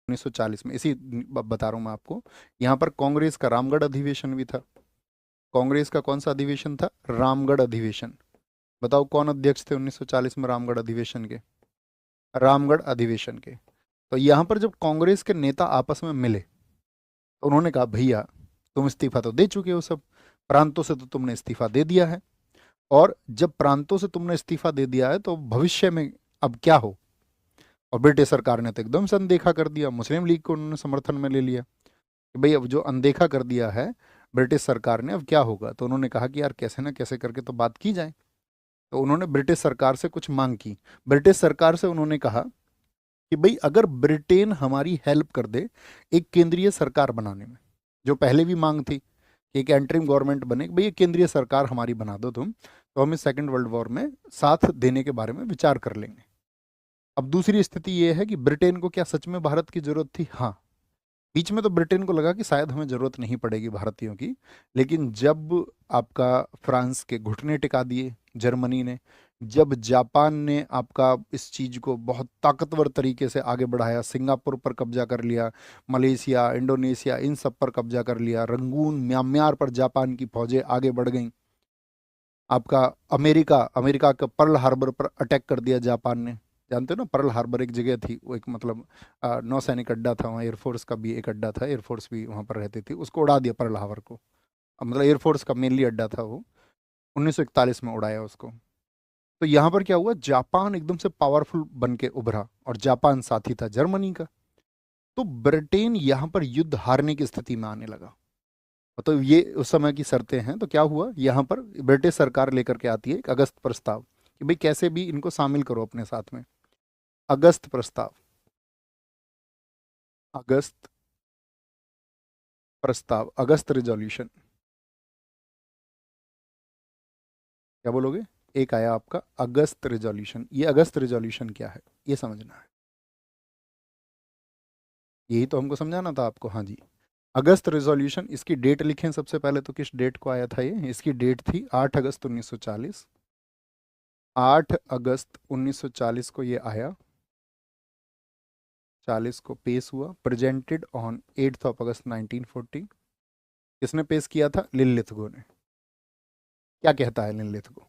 1940 में, इसी बता रहा हूँ मैं आपको। यहाँ पर कांग्रेस का रामगढ़ अधिवेशन भी था। कांग्रेस का कौन सा अधिवेशन था? रामगढ़ अधिवेशन। बताओ कौन अध्यक्ष थे 1940 में रामगढ़ अधिवेशन के? रामगढ़ अधिवेशन के। तो यहाँ पर जब कांग्रेस के नेता आपस में मिले तो उन्होंने कहा भैया तुम इस्तीफा तो दे चुके हो, सब प्रांतों से तो तुमने इस्तीफा दे दिया है, और जब प्रांतों से तुमने इस्तीफा दे दिया है तो भविष्य में अब क्या हो? और ब्रिटिश सरकार ने तो एकदम से अनदेखा कर दिया, मुस्लिम लीग को उन्होंने समर्थन में ले लिया कि भाई अब जो अनदेखा कर दिया है ब्रिटिश सरकार ने, अब क्या होगा? तो उन्होंने कहा कि यार कैसे ना कैसे करके तो बात की जाए। तो उन्होंने ब्रिटिश सरकार से कुछ मांग की। ब्रिटिश सरकार से उन्होंने कहा कि भाई अगर ब्रिटेन हमारी हेल्प कर दे एक केंद्रीय सरकार बनाने में, जो पहले भी मांग थी कि एक एंटरिम गवर्नमेंट बने, भाई ये केंद्रीय सरकार हमारी बना दो तुम, तो हम इस सेकेंड वर्ल्ड वॉर में साथ देने के बारे में विचार कर लेंगे। अब दूसरी स्थिति ये है कि ब्रिटेन को क्या सच में भारत की जरूरत थी? हाँ, बीच में तो ब्रिटेन को लगा कि शायद हमें जरूरत नहीं पड़ेगी भारतीयों की, लेकिन जब आपका फ्रांस के घुटने टिका दिए जर्मनी ने, जब जापान ने आपका इस चीज को बहुत ताकतवर तरीके से आगे बढ़ाया, सिंगापुर पर कब्जा कर लिया, मलेशिया, इंडोनेशिया, इन सब पर कब्जा कर लिया, रंगून, म्यांमार पर जापान की फौजें आगे बढ़ गईं, आपका अमेरिका अमेरिका का पर्ल हार्बर पर अटैक कर दिया जापान ने। जानते हो ना, पर्ल हार्बर एक जगह थी, वो एक मतलब नौसैनिक अड्डा था वहाँ, एयरफोर्स का भी एक अड्डा था, एयरफोर्स भी वहाँ पर रहती थी, उसको उड़ा दिया पर्ल हार्बर को। मतलब एयरफोर्स का मेनली अड्डा था वो, 1941 में उड़ाया उसको। तो यहाँ पर क्या हुआ, जापान एकदम से पावरफुल बन के उभरा, और जापान साथी था जर्मनी का। तो ब्रिटेन यहाँ पर युद्ध हारने की स्थिति में आने लगा। तो ये उस समय की शर्तें हैं। तो क्या हुआ, यहाँ पर ब्रिटिश सरकार लेकर के आती है एक अगस्त प्रस्ताव कि भाई कैसे भी इनको शामिल करो अपने साथ में। अगस्त प्रस्ताव, अगस्त प्रस्ताव, अगस्त रिजोल्यूशन। क्या बोलोगे? एक आया आपका अगस्त रिजोल्यूशन। ये अगस्त रिजोल्यूशन क्या है ये समझना है, यही तो हमको समझाना था आपको। हाँ जी, अगस्त रिजोल्यूशन, इसकी डेट लिखें सबसे पहले तो, किस डेट को आया था ये? इसकी डेट थी 8 अगस्त 1940। 8 अगस्त 1940 को ये आया, 40 को पेश हुआ, प्रेजेंटेड ऑन 8 ऑफ अगस्त 1940। किसने पेश किया था? लिनलिथगो ने। क्या कहता है लिनलिथगो?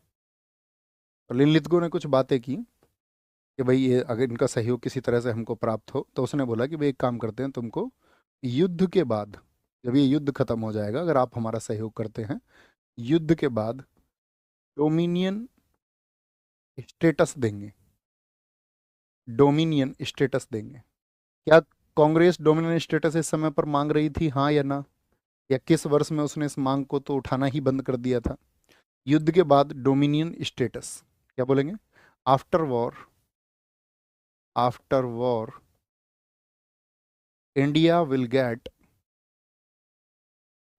तो लिनलिथगो ने कुछ बातें की कि भाई ये अगर इनका सहयोग किसी तरह से हमको प्राप्त हो, तो उसने बोला कि भाई एक काम करते हैं, तुमको युद्ध के बाद, जब ये युद्ध खत्म हो जाएगा, अगर आप हमारा सहयोग करते हैं, युद्ध के बाद डोमिनियन स्टेटस देंगे, डोमिनियन स्टेटस देंगे। क्या कांग्रेस डोमिनियन स्टेटस इस समय पर मांग रही थी, हाँ या ना? या किस वर्ष में उसने इस मांग को तो उठाना ही बंद कर दिया था? युद्ध के बाद डोमिनियन स्टेटस। क्या बोलेंगे? After war, after war India will get,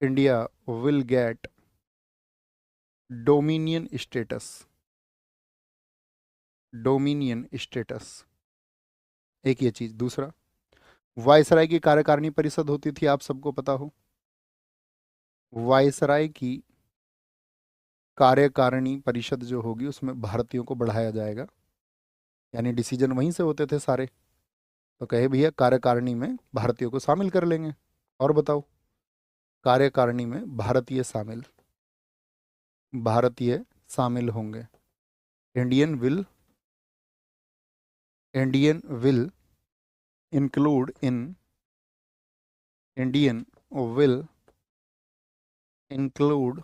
India will get dominion status, dominion status. एक ये चीज। दूसरा, वायसराय की कार्यकारिणी परिषद होती थी, आप सबको पता हो। वायसराय की कार्यकारिणी परिषद जो होगी उसमें भारतीयों को बढ़ाया जाएगा, यानी डिसीजन वहीं से होते थे सारे। तो कहे भैया कार्यकारिणी में भारतीयों को शामिल कर लेंगे। और बताओ, कार्यकारिणी में भारतीय शामिल, भारतीय शामिल होंगे। Indian will, Indian will include in, Indian will include,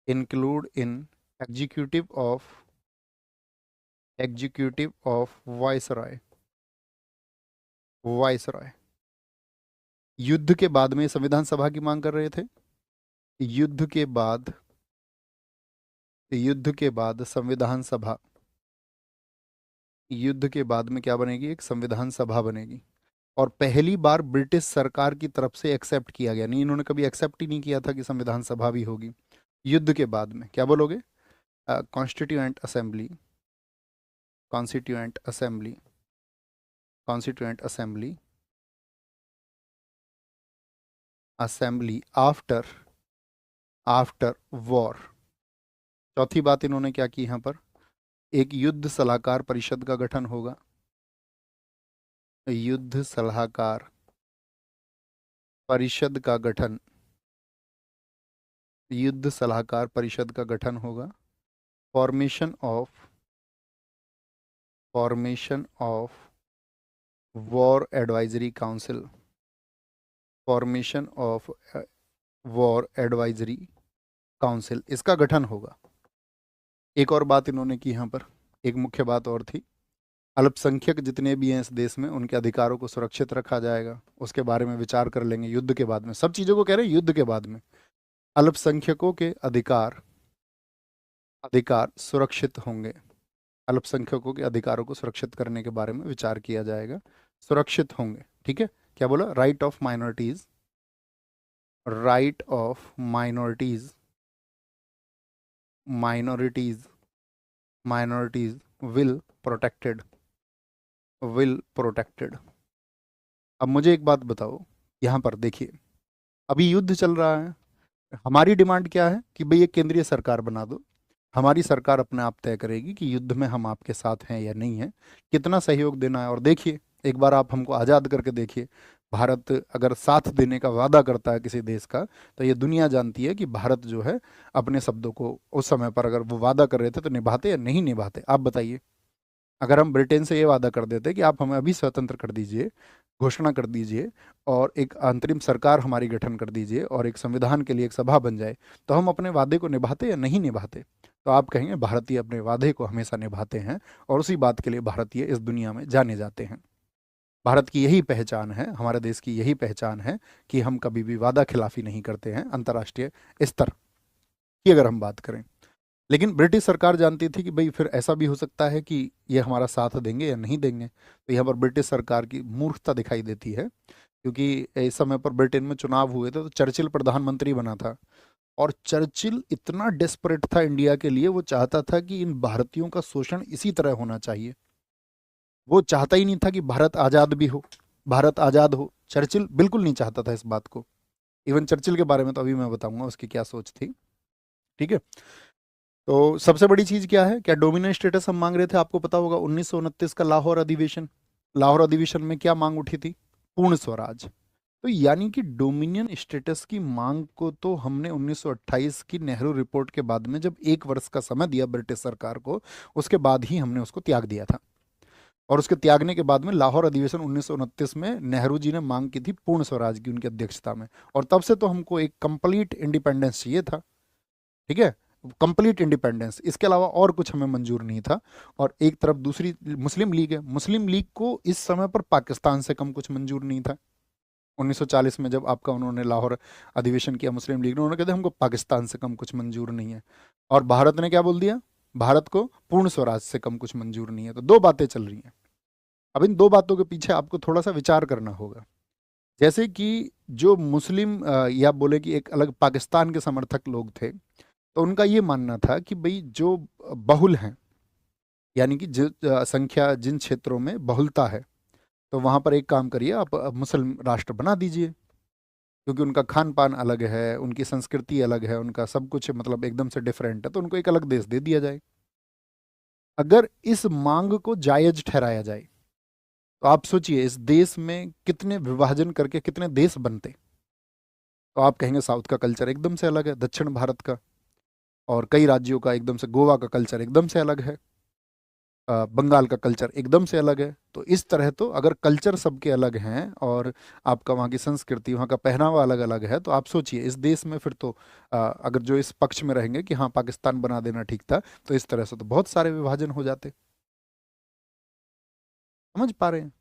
include in executive of, executive of viceroy, viceroy. युद्ध के बाद में संविधान सभा की मांग कर रहे थे। युद्ध के बाद, युद्ध के बाद संविधान सभा, युद्ध के बाद में क्या बनेगी? एक संविधान सभा बनेगी। और पहली बार ब्रिटिश सरकार की तरफ से एक्सेप्ट किया गया, नहीं इन्होंने कभी एक्सेप्ट ही नहीं किया था कि संविधान सभा भी होगी। युद्ध के बाद में क्या बोलोगे? Constituent assembly, constituent assembly, constituent assembly, assembly after, after war. चौथी बात इन्होंने क्या की यहाँ पर? एक युद्ध सलाहकार परिषद का गठन होगा। युद्ध सलाहकार परिषद का गठन, युद्ध सलाहकार परिषद का गठन होगा। Formation of war advisory council, formation of war advisory council, इसका गठन होगा। एक और बात इन्होंने की यहाँ पर, एक मुख्य बात और थी, अल्पसंख्यक जितने भी हैं इस देश में उनके अधिकारों को सुरक्षित रखा जाएगा, उसके बारे में विचार कर लेंगे युद्ध के बाद में। सब चीज़ों को कह रहे हैं युद्ध के बाद में। अल्पसंख्यकों के अधिकार अधिकार सुरक्षित होंगे, अल्पसंख्यकों के अधिकारों को सुरक्षित करने के बारे में विचार किया जाएगा, सुरक्षित होंगे। ठीक है, क्या बोला? Right of minorities, right of minorities, minorities minorities will protected, will protected. अब मुझे एक बात बताओ, यहाँ पर देखिए, अभी युद्ध चल रहा है, हमारी डिमांड क्या है कि भाई ये केंद्रीय सरकार बना दो। हमारी सरकार अपने आप तय करेगी कि युद्ध में हम आपके साथ हैं या नहीं हैं, कितना सहयोग देना है। और देखिए, एक बार आप हमको आज़ाद करके देखिए, भारत अगर साथ देने का वादा करता है किसी देश का, तो ये दुनिया जानती है कि भारत जो है अपने शब्दों को उस समय पर अगर वो वादा कर रहे थे तो निभाते या नहीं निभाते। आप बताइए, अगर हम ब्रिटेन से ये वादा कर देते कि आप हमें अभी स्वतंत्र कर दीजिए, घोषणा कर दीजिए, और एक अंतरिम सरकार हमारी गठन कर दीजिए, और एक संविधान के लिए एक सभा बन जाए, तो हम अपने वादे को निभाते या नहीं निभाते? तो आप कहेंगे भारतीय अपने वादे को हमेशा निभाते हैं, और उसी बात के लिए भारतीय इस दुनिया में जाने जाते हैं। भारत की यही पहचान है, हमारे देश की यही पहचान है कि हम कभी भी वादा खिलाफी नहीं करते हैं अंतर्राष्ट्रीय स्तर की अगर हम बात करें। लेकिन ब्रिटिश सरकार जानती थी कि भाई फिर ऐसा भी हो सकता है कि ये हमारा साथ देंगे या नहीं देंगे। तो यहाँ पर ब्रिटिश सरकार की मूर्खता दिखाई देती है, क्योंकि इस समय पर ब्रिटेन में चुनाव हुए थे तो चर्चिल प्रधानमंत्री बना था, और चर्चिल इतना डेस्परेट था इंडिया के लिए, वो चाहता था कि इन भारतीयों का शोषण इसी तरह होना चाहिए। वो चाहता ही नहीं था कि भारत आज़ाद भी हो, भारत आज़ाद हो। चर्चिल बिल्कुल नहीं चाहता था इस बात को। इवन चर्चिल के बारे में तो अभी मैं बताऊंगा उसकी क्या सोच थी। ठीक है, तो सबसे बड़ी चीज क्या है, क्या डोमिनेंट स्टेटस हम मांग रहे थे? आपको पता होगा 1929 का लाहौर अधिवेशन, लाहौर अधिवेशन में क्या मांग उठी थी? पूर्ण स्वराज। तो यानी कि डोमिनियन स्टेटस की मांग को तो हमने 1928 की नेहरू रिपोर्ट के बाद में, जब एक वर्ष का समय दिया ब्रिटिश सरकार को, उसके बाद ही हमने उसको त्याग दिया था। और उसके त्यागने के बाद में लाहौर अधिवेशन 1929 में नेहरू जी ने मांग की थी पूर्ण स्वराज की, उनकी अध्यक्षता में। और तब से तो हमको एक कंप्लीट इंडिपेंडेंस चाहिए था। ठीक है, कंप्लीट इंडिपेंडेंस, इसके अलावा और कुछ हमें मंजूर नहीं था। और एक तरफ दूसरी मुस्लिम लीग है, मुस्लिम लीग को इस समय पर पाकिस्तान से कम कुछ मंजूर नहीं था। 1940 में जब आपका उन्होंने लाहौर अधिवेशन किया मुस्लिम लीग ने, उन्होंने कहते हमको पाकिस्तान से कम कुछ मंजूर नहीं है। और भारत ने क्या बोल दिया? भारत को पूर्ण स्वराज से कम कुछ मंजूर नहीं है। तो दो बातें चल रही हैं। अब इन दो बातों के पीछे आपको थोड़ा सा विचार करना होगा। जैसे कि जो मुस्लिम या बोले कि एक अलग पाकिस्तान के समर्थक लोग थे, तो उनका ये मानना था कि भाई जो बहुल हैं, यानी कि जो संख्या जिन क्षेत्रों में बहुलता है, तो वहाँ पर एक काम करिए, आप मुस्लिम राष्ट्र बना दीजिए, क्योंकि उनका खान पान अलग है, उनकी संस्कृति अलग है, उनका सब कुछ मतलब एकदम से डिफरेंट है, तो उनको एक अलग देश दे दिया जाए। अगर इस मांग को जायज ठहराया जाए, तो आप सोचिए इस देश में कितने विभाजन करके कितने देश बनते। तो आप कहेंगे साउथ का कल्चर एकदम से अलग है दक्षिण भारत का, और कई राज्यों का एकदम से, गोवा का कल्चर एकदम से अलग है, बंगाल का कल्चर एकदम से अलग है। तो इस तरह तो अगर कल्चर सबके अलग हैं, और आपका वहाँ की संस्कृति, वहाँ का पहनावा अलग अलग है, तो आप सोचिए इस देश में फिर तो अगर जो इस पक्ष में रहेंगे कि हाँ पाकिस्तान बना देना ठीक था, तो इस तरह से तो बहुत सारे विभाजन हो जाते। समझ पा रहे हैं?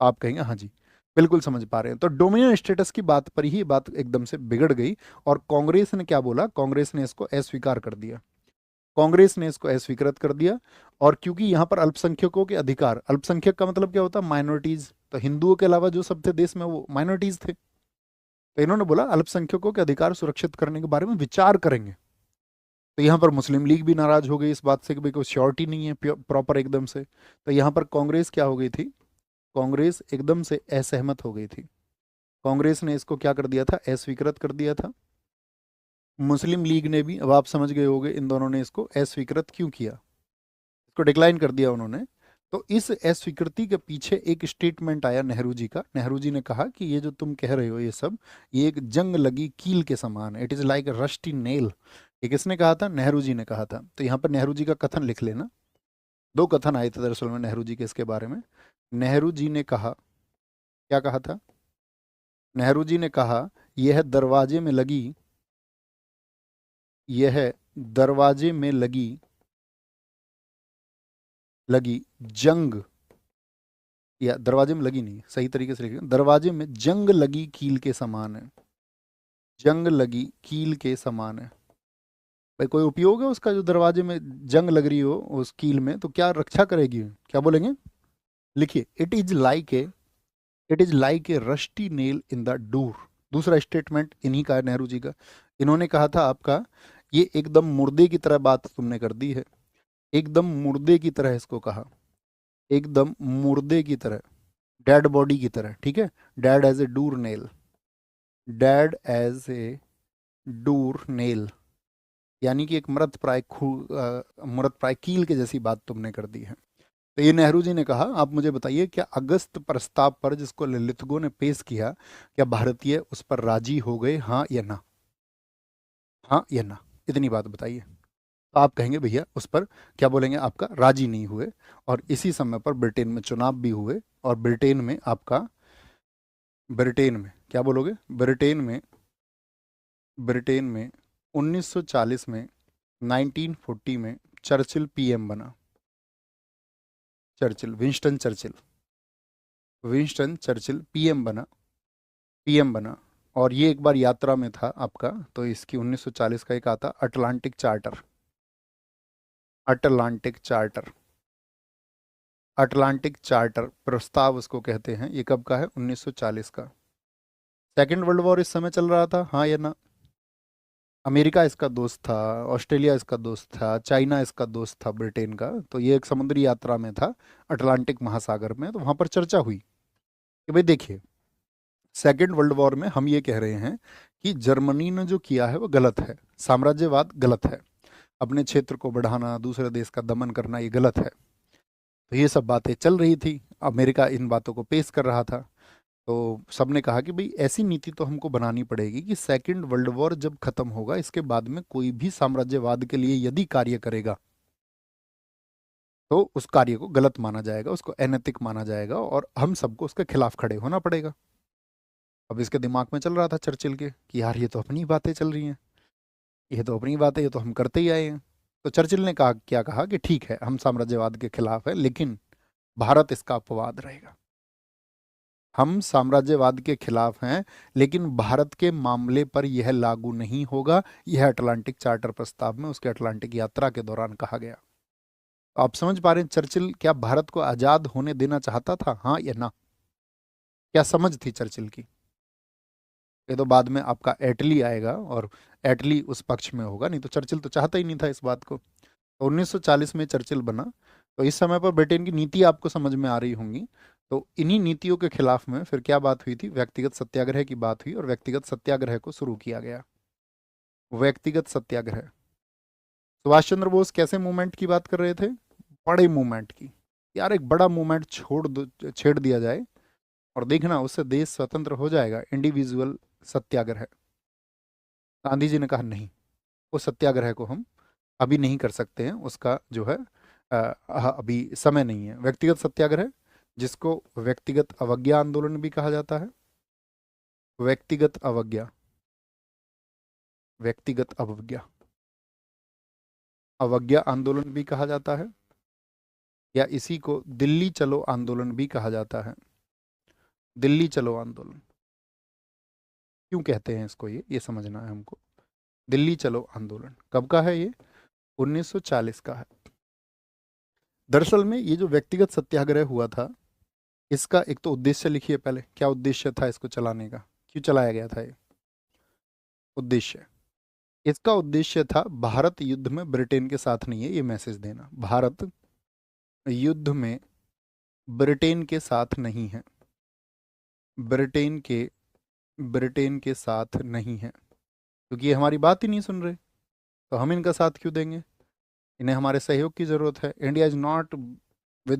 आप कहेंगे हाँ जी, बिल्कुल समझ पा रहे हैं। तो डोमिनियन स्टेटस की बात पर ही बात एकदम से बिगड़ गई, और कांग्रेस ने क्या बोला? कांग्रेस ने इसको अस्वीकार कर दिया, कांग्रेस ने इसको अस्वीकृत कर दिया। और क्योंकि यहाँ पर अल्पसंख्यकों के अधिकार, अल्पसंख्यक का मतलब क्या होता है? माइनॉरिटीज। तो हिंदुओं के अलावा जो सब थे देश में वो माइनॉरिटीज थे। तो इन्होंने बोला अल्पसंख्यकों के अधिकार सुरक्षित करने के बारे में विचार करेंगे। तो यहाँ पर मुस्लिम लीग भी नाराज हो गई इस बात से कि भाई कोई श्योरिटी नहीं है प्रॉपर एकदम से। तो यहाँ पर कांग्रेस क्या हो गई थी? कांग्रेस एकदम से असहमत हो गई थी। कांग्रेस ने इसको क्या कर दिया था? अस्वीकृत कर दिया था। मुस्लिम लीग ने भी, अब आप समझ गए होंगे इन दोनों ने इसको अस्वीकृत क्यों किया, इसको डिक्लाइन कर दिया उन्होंने। तो इस अस्वीकृति के पीछे एक स्टेटमेंट आया नेहरू जी का। नेहरू जी ने कहा कि ये जो तुम कह रहे हो ये सब, ये एक जंग लगी कील के समान है, it is like a rusty nail. ये किसने कहा था? नेहरू जी ने कहा था। तो यहाँ पर नेहरू जी का कथन लिख लेना। दो कथन आए थे दरअसल में नेहरू जी के इसके बारे में। नेहरू जी ने कहा, क्या कहा था? नेहरू जी ने कहा, यह दरवाजे में लगी, यह दरवाजे में लगी लगी जंग, या दरवाजे में लगी नहीं, सही तरीके से लिखिए, दरवाजे में जंग लगी कील के समान है, जंग लगी कील के समान है। भाई कोई उपयोग है उसका जो दरवाजे में जंग लग रही हो उस कील में, तो क्या रक्षा करेगी? क्या बोलेंगे? लिखिए, it is like a rusty nail in the door. दूसरा स्टेटमेंट इन्हीं का है, नेहरू जी का। इन्होंने कहा था आपका, ये एकदम मुर्दे की तरह बात तुमने कर दी है, एकदम मुर्दे की तरह इसको कहा, एकदम मुर्दे की तरह, डेड बॉडी की तरह, ठीक है। Dead as a door nail, dead as a door nail, यानी कि एक मृत प्राय कील के जैसी बात तुमने कर दी है। तो ये नेहरू जी ने कहा। आप मुझे बताइए, क्या अगस्त प्रस्ताव पर जिसको ललितगो ने पेश किया, क्या भारतीय उस पर राजी हो गए, हाँ या ना? हाँ या ना, इतनी बात बताइए। तो आप कहेंगे भैया उस पर, क्या बोलेंगे आपका, राजी नहीं हुए। और इसी समय पर ब्रिटेन में चुनाव भी हुए, और ब्रिटेन में आपका, ब्रिटेन में क्या बोलोगे, ब्रिटेन में 1940 में, 1940 में चर्चिल पीएम बना। विंस्टन चर्चिल पीएम बना। और ये एक बार यात्रा में था आपका, तो इसकी 1940 का एक आता Atlantic charter, Atlantic charter, Atlantic charter प्रस्ताव उसको कहते हैं। ये कब का है? 1940 का। सेकेंड वर्ल्ड वॉर इस समय चल रहा था, हाँ या ना? अमेरिका इसका दोस्त था, ऑस्ट्रेलिया इसका दोस्त था, चाइना इसका दोस्त था ब्रिटेन का। तो ये एक समुद्री यात्रा में था अटलांटिक महासागर में, तो वहाँ पर चर्चा हुई कि भाई देखिए, सेकेंड वर्ल्ड वॉर में हम ये कह रहे हैं कि जर्मनी ने जो किया है वो गलत है, साम्राज्यवाद गलत है, अपने क्षेत्र को बढ़ाना, दूसरे देश का दमन करना, ये गलत है। तो ये सब बातें चल रही थी, अमेरिका इन बातों को पेश कर रहा था। तो सबने कहा कि भाई ऐसी नीति तो हमको बनानी पड़ेगी कि सेकेंड वर्ल्ड वॉर जब खत्म होगा, इसके बाद में कोई भी साम्राज्यवाद के लिए यदि कार्य करेगा तो उस कार्य को गलत माना जाएगा, उसको अनैतिक माना जाएगा, और हम सबको उसके खिलाफ खड़े होना पड़ेगा। अब इसके दिमाग में चल रहा था चर्चिल के कि यार ये तो अपनी बातें चल रही हैं, ये तो अपनी बातें, ये तो हम करते ही आए हैं। तो चर्चिल ने कहा, क्या कहा कि ठीक है हम साम्राज्यवाद के खिलाफ है, लेकिन भारत इसका अपवाद रहेगा। हम साम्राज्यवाद के खिलाफ हैं, लेकिन भारत के मामले पर यह लागू नहीं होगा। यह अटलांटिक चार्टर प्रस्ताव में उसके अटलांटिक यात्रा के दौरान कहा गया। तो आप समझ पा रहे हैं चर्चिल क्या भारत को आजाद होने देना चाहता था, हाँ या ना? क्या समझ थी चर्चिल की? ये तो बाद में आपका एटली आएगा और एटली उस पक्ष में होगा, नहीं तो चर्चिल तो चाहता ही नहीं था इस बात को। तो 1940 में चर्चिल बना। तो इस समय पर ब्रिटेन की नीति आपको समझ में आ रही होंगी। तो इन्हीं नीतियों के खिलाफ में फिर क्या बात हुई थी? व्यक्तिगत सत्याग्रह की बात हुई, और व्यक्तिगत सत्याग्रह को शुरू किया गया। व्यक्तिगत सत्याग्रह। सुभाष चंद्र बोस कैसे मूवमेंट की बात कर रहे थे? बड़े मूवमेंट की। यार एक बड़ा मूवमेंट छेड़ दिया जाए और देखना उससे देश स्वतंत्र हो जाएगा, इंडिविजुअल सत्याग्रह। गांधी जी ने कहा नहीं, वो सत्याग्रह को हम अभी नहीं कर सकते हैं, उसका जो है अभी समय नहीं है। व्यक्तिगत सत्याग्रह, जिसको व्यक्तिगत अवज्ञा आंदोलन भी कहा जाता है, व्यक्तिगत अवज्ञा, व्यक्तिगत अवज्ञा, अवज्ञा आंदोलन भी कहा जाता है, या इसी को दिल्ली चलो आंदोलन भी कहा जाता है। दिल्ली चलो आंदोलन क्यों कहते हैं इसको, ये समझना है हमको। दिल्ली चलो आंदोलन कब का है? ये 1940 का है। दरअसल में ये जो व्यक्तिगत सत्याग्रह हुआ था, इसका एक तो उद्देश्य लिखिए पहले, क्या उद्देश्य था इसको चलाने का, क्यों चलाया गया था ये उद्देश्य? इसका उद्देश्य था भारत युद्ध में ब्रिटेन के साथ नहीं है, ये मैसेज देना, भारत युद्ध में ब्रिटेन के साथ नहीं है, ब्रिटेन के ब्रिटेन के साथ नहीं है, क्योंकि ये हमारी बात ही नहीं सुन रहे, तो हम इनका साथ क्यों देंगे? इन्हें हमारे सहयोग की जरूरत है। India is not